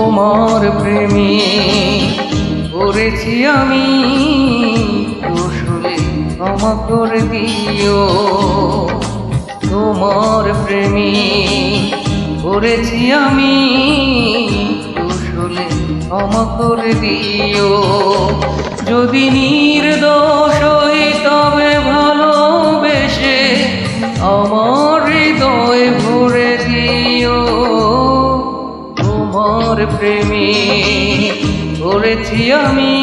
তোমার প্রেমে পড়েছি আমি, আসলে ক্ষমা করে দিও। তোমার প্রেমে পড়েছি আমি, আসলে ক্ষমা করে দিও। যদি নির্দোষ হই তবে ভালোবেসে আমার হৃদয় ভরে দিও। তোমার প্রেমে পড়েছি আমি,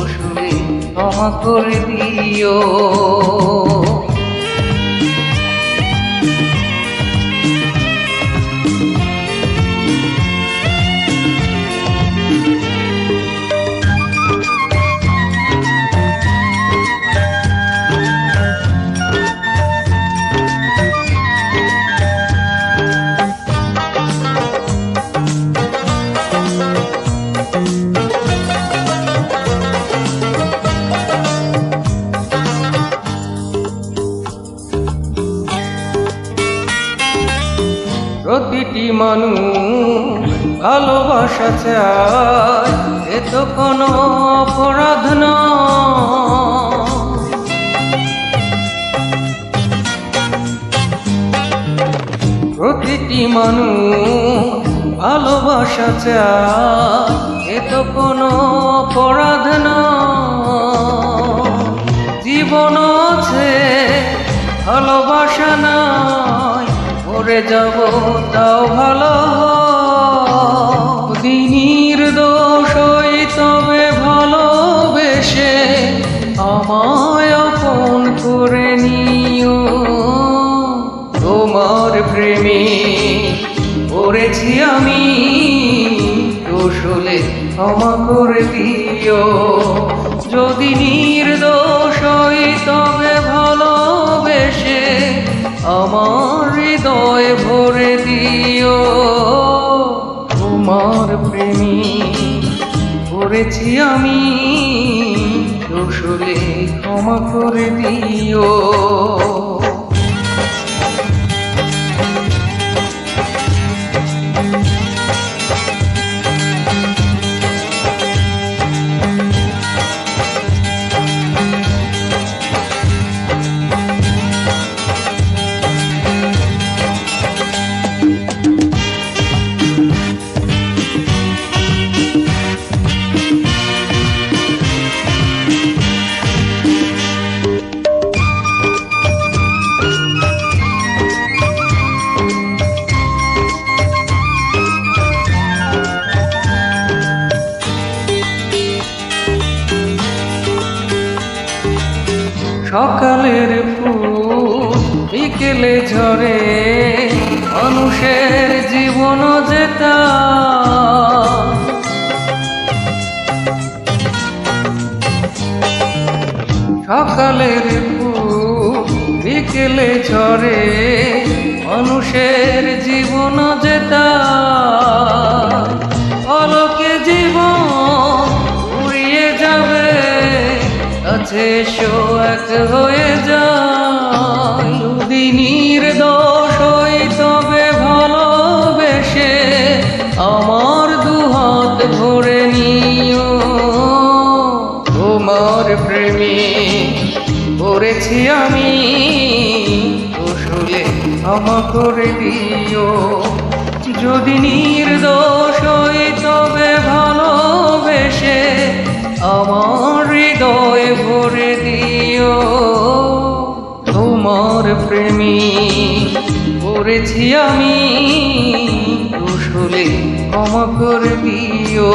আসলে ক্ষমা করে দিও। প্রতিটি মানুষ ভালোবাসা চায়, এ তো কোনো অপরাধ নয়। প্রতিটি মানুষ ভালোবাসা চায়, এ তো কোনো অপরাধ নয়। জীবন আছে ভালোবাসা নাই, মরে যাব তাও ভালো। নির্দোষ হই তবে ভালোবেসে আমায় আপন করে নিও। তোমার প্রেমে পড়েছি আমি, আসলে ক্ষমা করে দিও। যদি নির্দোষ হই তবে ভালোবেসে আমার হৃদয় ভরে দিও। তোমার প্রেমে পড়েছি আমি, আসলে ক্ষমা করে দিও। সকালের ফুল বিকেলে ঝরে, মানুষের জীবন যেতা। সকালের ফুল বিকেলে ঝরে, মানুষের জীবন যেতা। পলকে জীবন উড়িয়ে যাবে, কাছে এসো এক হয়ে যায়। যদি নির্দোষ হই তবে ভালোবেসে আমার দুহাত ভরে নিও। তোমার প্রেমে পড়েছি আমি, আসলে ক্ষমা করে দিও। যদি নির্দোষ হই তবে ভালোবেসে আমার হৃদয় ভরে দিও। তোমার প্রেমে পড়েছি আমি, আসলে ক্ষমা করে দিও।